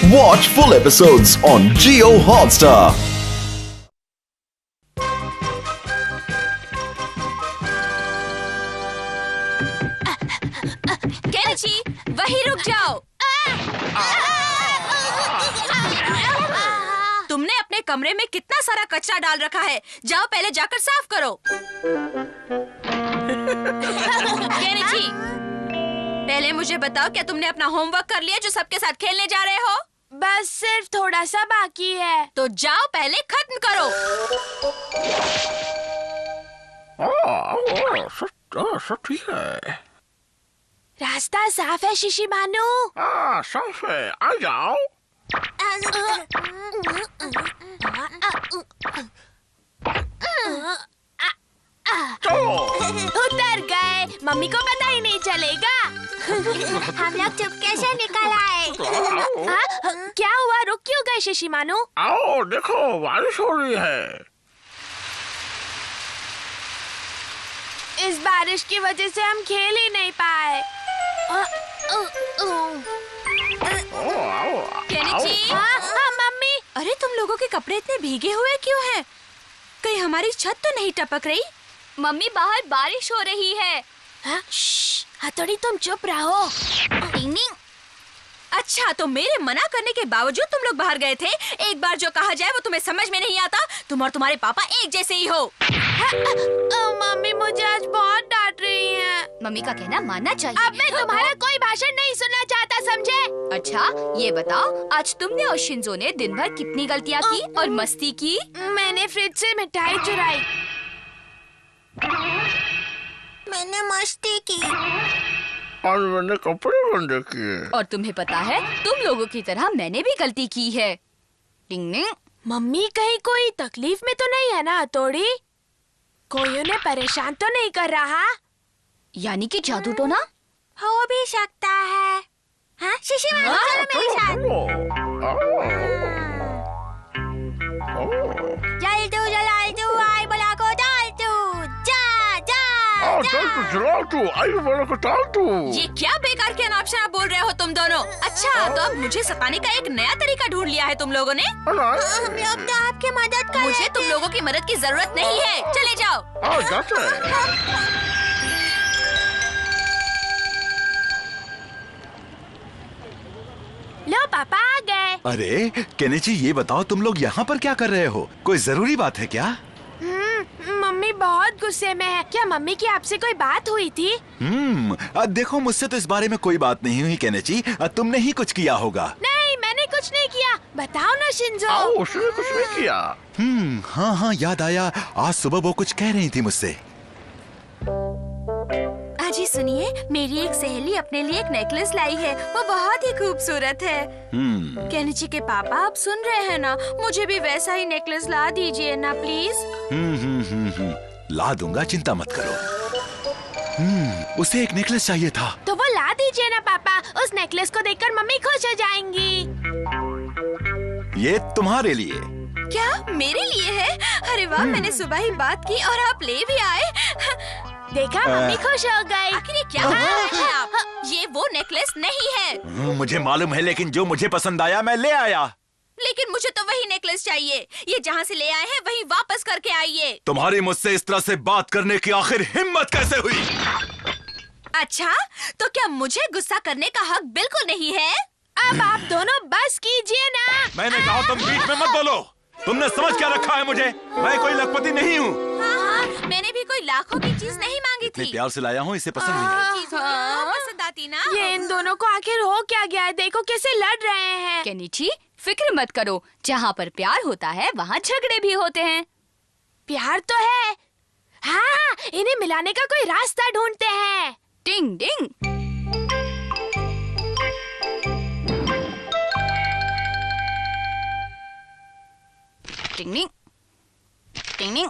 Watch full episodes on Jio Hotstar. Kenichi, वहीं रुक जाओ। तुमने अपने कमरे में कितना सारा कचरा डाल रखा है, जाओ पहले जाकर साफ करो। केनिची, पहले मुझे बताओ, क्या तुमने अपना होमवर्क कर लिया जो सबके साथ खेलने जा रहे हो? बस सिर्फ थोड़ा सा बाकी है। तो जाओ पहले खत्म करो। सब ठीक है। रास्ता साफ है शिशिमानु। साफ है, आ जाओ। उतर गए, मम्मी को पता ही नहीं चलेगा। हम लोग चुपके से निकल आए। क्या हुआ, रुक क्यों गए शिशिमानु? आओ देखो, बारिश हो रही है। इस बारिश की वजह से हम खेल ही नहीं पाए। Kenichi, mummy. अरे तुम लोगों के कपड़े इतने भीगे हुए क्यों हैं? कहीं हमारी छत तो नहीं टपक रही? मम्मी बाहर बारिश हो रही है। हथौड़ी तुम चुप रहो। अच्छा, तो मेरे मना करने के बावजूद तुम लोग बाहर गए थे। एक बार जो कहा जाए वो तुम्हें समझ में नहीं आता। तुम और तुम्हारे पापा एक जैसे ही हो। मम्मी मुझे आज बहुत डांट रही हैं। मम्मी का कहना मानना चाहिए। अब मैं तुम्हारा कोई भाषण नहीं सुनना चाहता, समझे? अच्छा, ये बताओ, आज तुमने और शिंजो ने दिन भर कितनी गलतियाँ की और मस्ती की? मैंने फ्रिज से मिठाई चुराई। मैंने मस्ती की और मैंने कपड़े गंदे किए। और तुम्हें पता है, तुम लोगों की तरह मैंने भी गलती की है। टिंग टिंग। मम्मी कहीं कोई तकलीफ में तो नहीं है ना हथौड़ी? कोई उन्हें परेशान तो नहीं कर रहा? यानी कि जादू टोना? हो भी सकता है। हाँ शिशिमानु, चलो मेरे साथ। जल्दू जलालदू आई बोला को डालदू, जा जा जा। चला तू, आई बोला को डाल तू। ये क्या बेकार के अनाप शनाप बोल रहे हो तुम दोनों? अच्छा, तो अब मुझे सताने का एक नया तरीका ढूंढ लिया है तुम लोगों ने। हम लोग तो आपकी मदद कर मुझे तुम लोगों की मदद की जरूरत नहीं है, चले जाओ। जाते हैं। लो पापा आ गए। अरे केनिची, ये बताओ तुम लोग यहाँ पर क्या कर रहे हो? कोई जरूरी बात है क्या? मम्मी बहुत गुस्से में है। क्या मम्मी की आपसे कोई बात हुई थी? देखो, मुझसे तो इस बारे में कोई बात नहीं हुई केनिची। तुमने ही कुछ किया होगा। नहीं, मैंने कुछ नहीं किया। बताओ ना शिंजो। उसने कुछ नहीं किया। हाँ हाँ, याद आया। आज सुबह वो कुछ कह रही थी मुझसे। अजी सुनिए, मेरी एक सहेली अपने लिए एक नेकलेस लाई है। वो बहुत ही खूबसूरत है। केनिची के पापा, आप सुन रहे हैं ना? मुझे भी वैसा ही नेकलेस ला दीजिए ना प्लीज। ला दूंगा, चिंता मत करो। उसे एक नेकलेस चाहिए था। तो वो ला दीजिए ना पापा। उस नेकलेस को देखकर मम्मी खुश हो जाएंगी। ये तुम्हारे लिए। क्या मेरे लिए है? अरे वाह, मैंने सुबह ही बात की और आप ले भी आए। देखा, मम्मी खुश हो गई। आखिर ये क्या कर रहे हैं आप? ये वो नेकलेस नहीं है। मुझे मालूम है, लेकिन जो मुझे पसंद आया मैं ले आया। लेकिन मुझे तो वही नेकलेस चाहिए। ये जहाँ से ले आए हैं वहीं वापस करके आइए। तुम्हारी मुझसे इस तरह से बात करने की आखिर हिम्मत कैसे हुई? अच्छा, तो क्या मुझे गुस्सा करने का हक बिल्कुल नहीं है? अब आप दोनों बस कीजिए ना। मैंने कहा तुम बीच में मत बोलो। तुमने समझ क्या रखा है मुझे? मैं कोई लखपति नहीं हूँ। हाँ, मैंने भी कोई लाखों की चीज नहीं मांगी थी। मैं प्यार से लाया हूँ, इसे पसंद नहीं है। चीज होती तो पसंद आती ना। ये इन दोनों को आखिर हो क्या गया है? देखो कैसे लड़ रहे हैं। केनिची, फिक्र मत करो। जहाँ पर प्यार होता है वहाँ झगड़े भी होते हैं। प्यार तो है। हाँ, इन्हें मिलाने का कोई रास्ता ढूंढते हैं। टिंग टिंग। टिंग टिंग टिंग टिंग।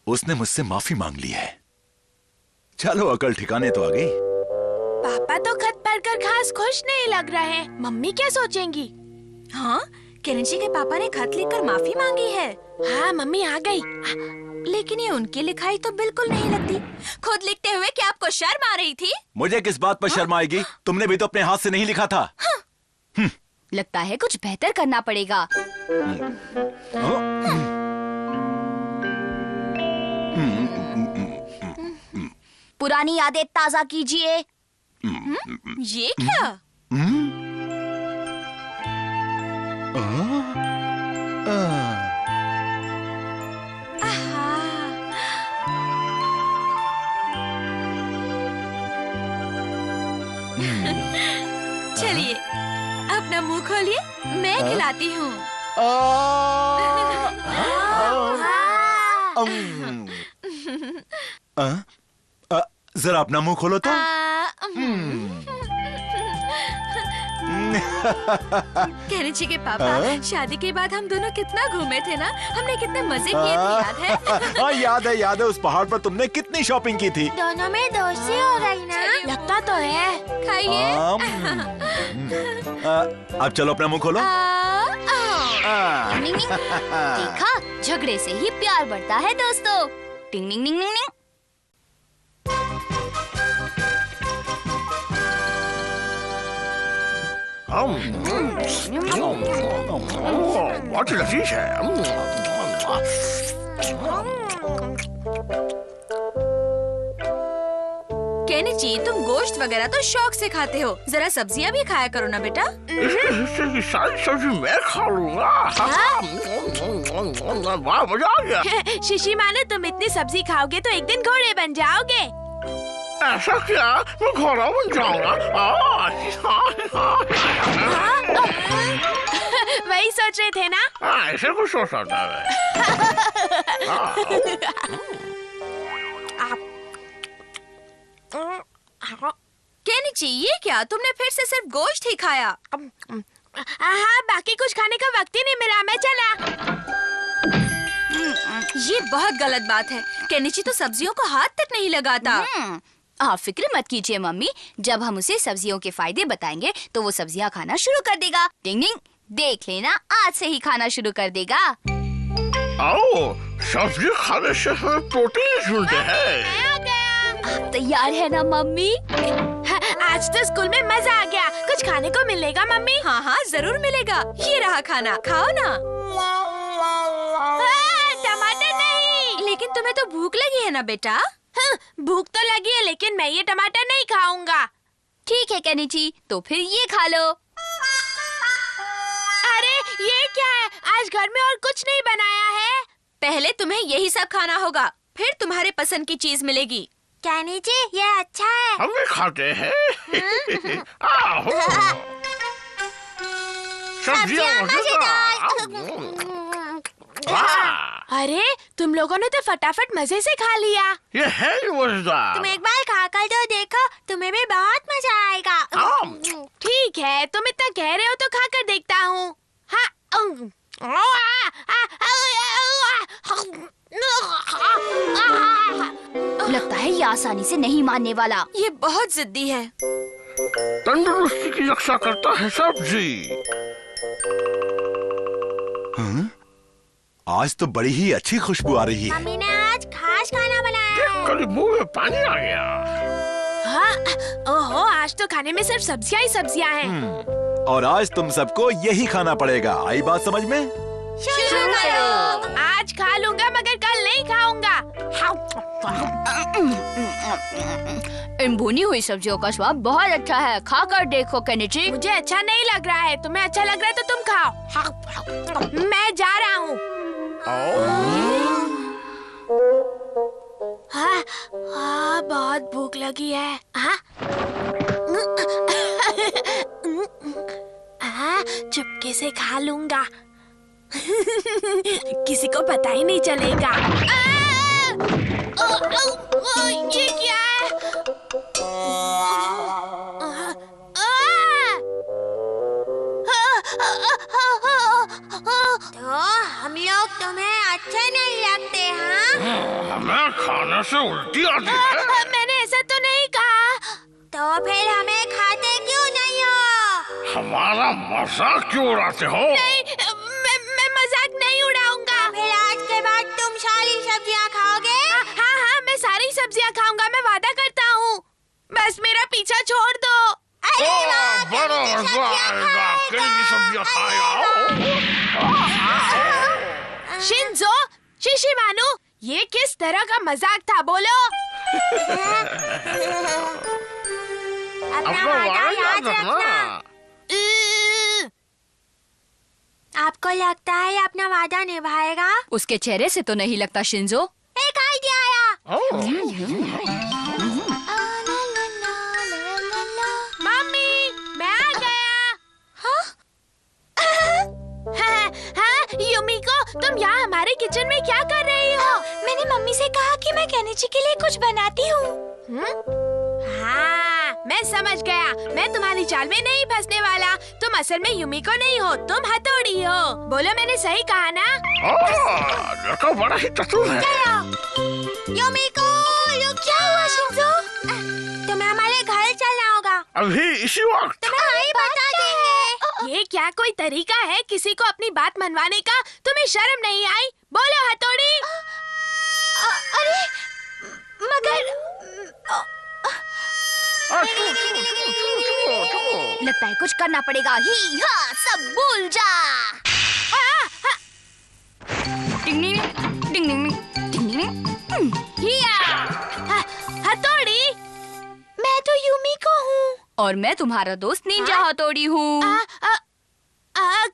उसने मुझसे माफी मांग ली है। चलो, अकल ठिकाने तो आ गई। पापा तो खत पढ़कर खास खुश नहीं लग रहे। मम्मी क्या सोचेंगी? हाँ, केनिची के पापा ने खत लिखकर माफी मांगी है। हाँ, मम्मी आ गई। लेकिन लेकिन ये उनकी लिखाई तो बिल्कुल नहीं लगती। खुद लिखते हुए क्या आपको शर्म आ रही थी? मुझे किस बात पर शर्म आएगी? तुमने भी तो अपने हाथ से नहीं लिखा था। लगता है कुछ बेहतर करना पड़ेगा। पुरानी यादें ताजा कीजिए। ये क्या? चलिए अपना मुंह खोलिए, मैं खिलाती हूँ। जरा अपना मुंह खोलो तो। केनिची के पापा, शादी के बाद हम दोनों कितना घूमे थे ना, हमने कितने मजे किए थे, याद है? हाँ याद है उस पहाड़ पर तुमने कितनी शॉपिंग की थी। दोनों में दोस्ती हो गई ना। लगता तो है। खाइए। अब चलो अपना मुंह खोलो। टिंग टिंग। देखा, झगड़े से ही प्यार बढ़ता है दोस्तों। टिंग टिंग टिंग टिंग। बहुत लजीज है। केनिची, तुम गोश्त वगैरह तो शौक से खाते हो, जरा सब्जियां भी खाया करो ना बेटा। इसके हिस्से की सारी सब्जी मैं खा लूंगा। वाह, मजा आ गया। शिशी मानो, तुम इतनी सब्जी खाओगे तो एक दिन घोड़े बन जाओगे। ऐसा क्या? मैं घोड़ा बन जाऊंगा। वही सोच रहे थे ना? ऐसे कुछ हो सकता है। केनिची, ये क्या? तुमने फिर से सिर्फ गोश्त ही खाया? हाँ, बाकी कुछ खाने का वक्त ही नहीं मिला, मैं चला। ये बहुत गलत बात है। केनिची तो सब्जियों को हाथ तक नहीं लगाता। आप फिक्र मत कीजिए मम्मी, जब हम उसे सब्जियों के फायदे बताएंगे तो वो सब्जियां खाना शुरू कर देगा। टिंग टिंग, देख लेना, आज से ही खाना शुरू कर देगा। आओ, सब्जी खाने से हमें प्रोटीन मिलते हैं। आप तैयार है ना मम्मी? आज तो स्कूल में मजा आ गया। कुछ खाने को मिलेगा मम्मी? हाँ हाँ, जरूर मिलेगा। ये रहा खाना, खाओ ना। टमाटर नहीं। लेकिन तुम्हें तो भूख लगी है ना बेटा? भूख तो लगी है, लेकिन मैं ये टमाटर नहीं खाऊंगा। ठीक है केनिची, तो फिर ये खा लो। अरे ये क्या है? आज घर में और कुछ नहीं बनाया है। पहले तुम्हें यही सब खाना होगा, फिर तुम्हारे पसंद की चीज मिलेगी। केनिची, ये अच्छा है। हम भी खाते हैं। सब्जियां मजेदार। अरे तुम लोगों ने तो फटाफट मजे से खा लिया। ये है ही मजेदार। तुम एक बार खाकर तो देखो, तुम्हें भी बहुत मजा आएगा। ठीक है, तुम इतना कह रहे हो तो खाकर देखता हूँ। लगता है ये आसानी से नहीं मानने वाला। ये बहुत जिद्दी है। तंदुरुस्ती की रक्षा करता है सब्जी। आज तो बड़ी ही अच्छी खुशबू आ रही है। मम्मी ने आज खास खाना बनाया है। कल मुंह में पानी आ गया। हाँ, ओहो, आज तो खाने में सिर्फ सब्जियां ही सब्जियां हैं। और आज तुम सबको यही खाना पड़ेगा। आई बात समझ में? शुरू करो। आज खा लूंगा मगर कल नहीं खाऊंगा। इन भुनी हुई सब्जियों का स्वाद बहुत अच्छा है, खाकर देखो केनिची। मुझे अच्छा नहीं लग रहा है, तुम्हें अच्छा लग रहा है तो तुम खाओ। मैं जा रहा हूँ। हाँ, हाँ, बहुत भूख लगी है। हाँ? हाँ, चुपके से खा लूंगा। किसी को पता ही नहीं चलेगा। ये क्या है? तो हम लोग तुम्हें अच्छे नहीं लगते, हाँ? हमें खाने से उल्टी आती है। मैंने ऐसा तो नहीं कहा। तो फिर हमें खाते क्यों नहीं हो? हमारा मजाक क्यों उड़ाते हो? नहीं, मैं मजाक नहीं उड़ाऊंगा। फिर आज के बाद तुम सारी सब्जियां खाओगे पिज्जा खाऊंगा, मैं वादा करता हूँ। बस मेरा पीछा छोड़ दो। बड़ा मजा आएगा, केले की सब्जियां खाएगा। शिंजो, शिशिमानु, ये किस तरह का मजाक था, बोलो? अपना वादा याद रखना। आपको लगता है ये अपना वादा निभाएगा? उसके चेहरे से तो नहीं लगता शिंजो। एक आइडिया आया। मम्मी, मैं आ गया। हाँ, युमिको, तुम यहाँ हमारे किचन में क्या कर रही हो? मैंने मम्मी से कहा कि मैं केनिची के लिए कुछ बनाती हूँ। हाँ, मैं समझ गया। मैं तुम्हारी चाल में नहीं फंसने वाला। तुम असल में युमिको नहीं हो, तुम हथौड़ी हो। बोलो, मैंने सही कहा ना? लड़का बड़ा ही चतुर है। युमिको, क्या हुआ शिंजो? तुम्हें हमारे घर चलना होगा। अभी इसी वक्त। तुम्हें वही बता देंगे। ये क्या कोई तरीका है किसी को अपनी बात मनवाने का? तुम्हें शर्म नहीं आई? बोलो हथौड़ी। अरे मगर लगता है कुछ करना पड़ेगा। ही हाँ, सब भूल जा। डिंग डिंग डिंग डिंग डिंग डिंग। हिया, हथौड़ी। मैं तो युमिको हूँ। और मैं तुम्हारा दोस्त निंजा हथौड़ी हूँ।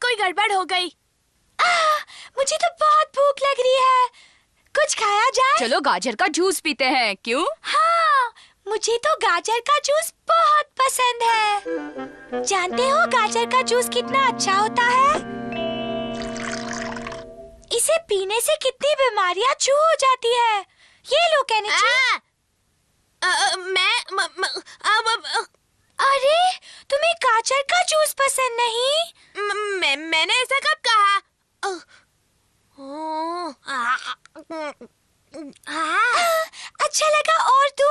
कोई गड़बड़ हो गई। मुझे तो बहुत भूख लग रही है। कुछ खाया जाए? चलो गाजर का जूस पीते हैं। क्यों? हाँ, मुझे तो गाजर का जूस बहुत पसंद है। जानते हो गाजर का जूस कितना अच्छा होता है? इसे पीने से कितनी बीमारियां छू हो जाती है। ये लो केनिची। अरे, तुम्हें गाजर का जूस पसंद नहीं? मैंने ऐसा कब कहा? अच्छा लगा और तू?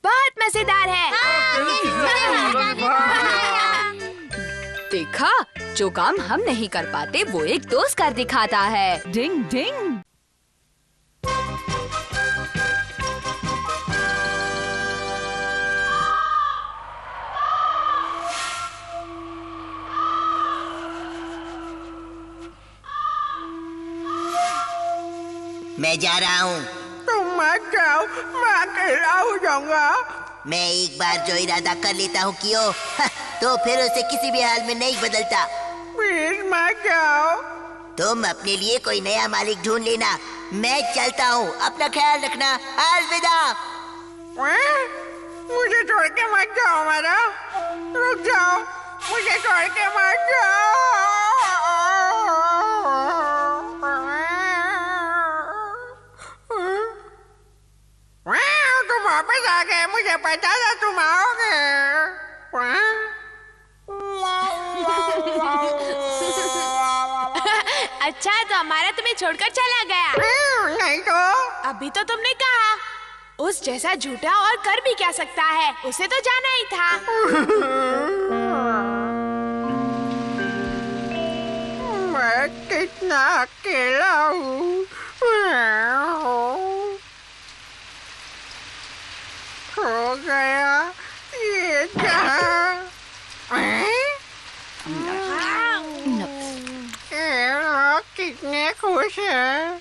बहुत मजेदार है। देखा, जो काम हम नहीं कर पाते वो एक दोस्त कर दिखाता है। डिंग डिंग। मैं जा रहा हूँ। तुम मत जाओ, मैं अकेला हो जाऊंगा। मैं एक बार जो इरादा कर लेता हूँ कियो, तो फिर उसे किसी भी हाल में नहीं बदलता। प्लीज मत जाओ। तुम अपने लिए कोई नया मालिक ढूंढ लेना। मैं चलता हूँ, अपना ख्याल रखना। अलविदा। मुझे छोड़ के मत जाओ मारा। रुक जाओ, मुझे छोड़ के मत जाओ। तुम वापस आ गए, मुझे पता था तुम आओगे। अच्छा, तो हमारा तुम्हें छोड़कर चला गया। नहीं तो अभी तो तुमने कहा उस जैसा झूठा और कर भी क्या सकता है। उसे तो जाना ही था। मैं कितना अकेला हूँ। हो गया ये जहाँ। ये लोग कितने खुश हैं।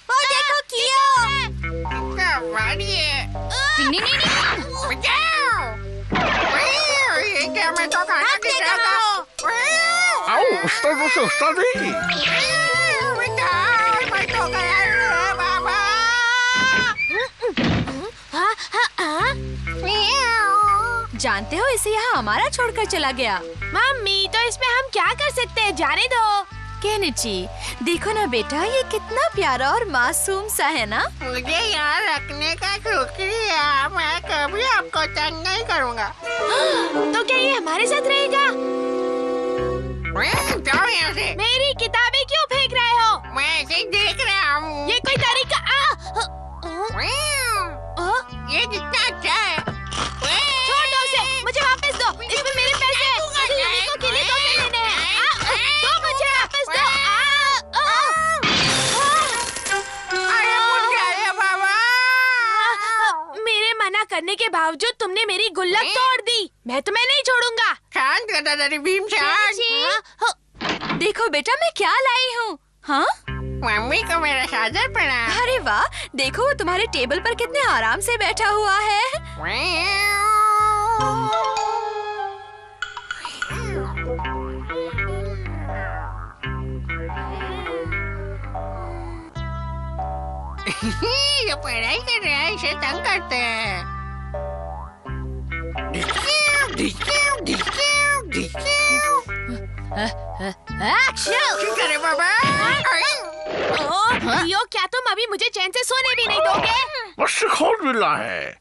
वो देखो कियो। ये क्या, मैं तो खाना खा रहा था। आओ, उस्ताद से उस्तादी। मैं तो गया बाबा। जानते हो, इसे यहाँ हमारा छोड़कर चला गया। मम्मी, तो इसमें हम क्या कर सकते हैं? जाने दो। केनिची, देखो ना बेटा, ये कितना प्यारा और मासूम सा है ना। मुझे यहाँ रखने का शुक्रिया। मैं कभी आपको तंग नहीं करूँगा। तो क्या ये हमारे साथ रहेगा? जाओ यहाँ से। मेरी किताबें क्यों फेंक रहे हो? मैं बावजूद तुमने मेरी गुल्लक तोड़ दी। मैं तुम्हें नहीं छोड़ूंगा। शांत कर दादाजी भीम शांत। हाँ, देखो बेटा मैं क्या लाई हूँ। हाँ मम्मी को मेरा चादर पड़ा। अरे वाह, देखो वो तुम्हारे टेबल पर कितने आराम से बैठा हुआ है। ये पढ़ाई कर रहा है, इसे तंग करते हैं। करे बाबा। लियो, क्या तुम अभी मुझे चैन से सोने भी नहीं दोगे? बस सिखौल मिला है।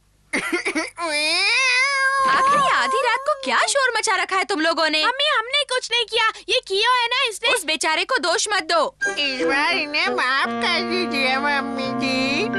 आखिर आधी रात को क्या शोर मचा रखा है तुम लोगों ने? मम्मी हमने कुछ नहीं किया, ये कियो है ना इसने। उस बेचारे को दोष मत दो। इस बार इन्हें माफ कर दीजिए मम्मी जी। मम्मी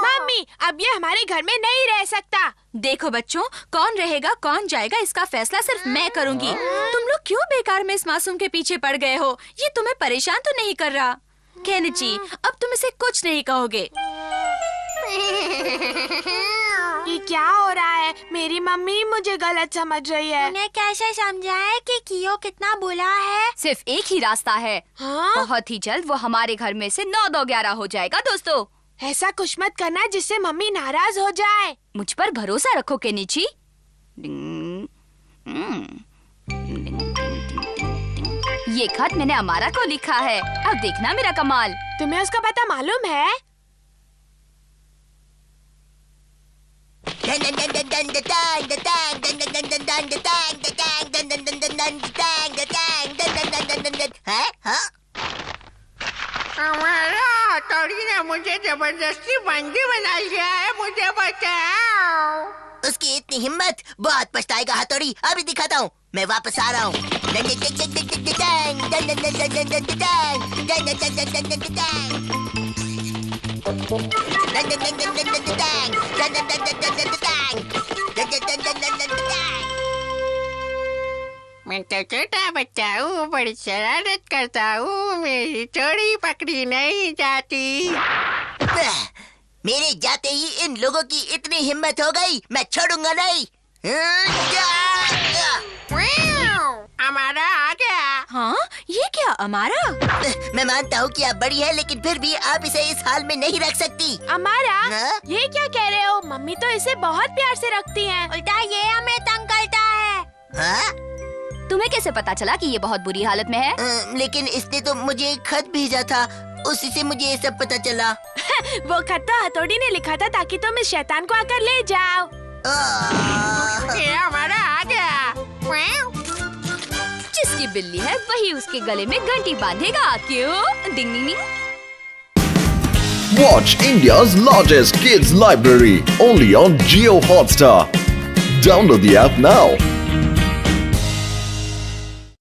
मम्मी, अब ये हमारे घर में नहीं रह सकता। देखो बच्चों, कौन रहेगा कौन जाएगा इसका फैसला सिर्फ मैं करूंगी। तुम लोग क्यों बेकार में इस मासूम के पीछे पड़ गए हो? ये तुम्हें परेशान तो नहीं कर रहा? केनिची, अब तुम इसे कुछ नहीं कहोगे। ये क्या हो रहा है? मेरी मम्मी मुझे गलत समझ रही है। उन्हें कैसे समझाए कि कियो कितना बुरा है? सिर्फ एक ही रास्ता है। हाँ? बहुत ही जल्द वो हमारे घर में से 9-2-11 हो जाएगा दोस्तों। ऐसा कुछ मत करना जिससे मम्मी नाराज हो जाए। मुझ पर भरोसा रखो केनिची। ये खत मैंने अमारा को लिखा है। अब देखना मेरा कमाल। तुम्हें उसका पता मालूम है? हमारा हथौड़ी ने मुझे जबरदस्ती बंदी बना लिया है, मुझे बचाओ। उसकी इतनी हिम्मत, बहुत पछताएगा हथौड़ी। अभी दिखाता हूँ, मैं वापस आ रहा हूँ। मैं तो छोटा बच्चा हूँ, बड़ी शरारत करता हूँ, मेरी चोरी पकड़ी नहीं जाती। मेरे जाते ही इन लोगों की इतनी हिम्मत हो गई, मैं छोड़ूंगा नहीं। हमारा आ गया। हाँ, ये क्या अमारा? मैं मानता हूँ कि आप बड़ी है, लेकिन फिर भी आप इसे इस हाल में नहीं रख सकती। अमारा, हाँ? ये क्या कह रहे हो? मम्मी तो इसे बहुत प्यार से रखती हैं। उल्टा ये हमें तंग करता है। हाँ? तुम्हें कैसे पता चला कि ये बहुत बुरी हालत में है? लेकिन इसने तो मुझे एक खत भेजा था, उसी से मुझे ये सब पता चला। वो खत तो हथौड़ी ने लिखा था ताकि तुम इस शैतान को आकर ले जाओ। ये हमारा आ गया। जिसकी बिल्ली है वही उसके गले में घंटी बांधेगा, क्यों? डिंग डिंग डिंग। Watch India's largest kids library only on Jio Hotstar. Download the app now.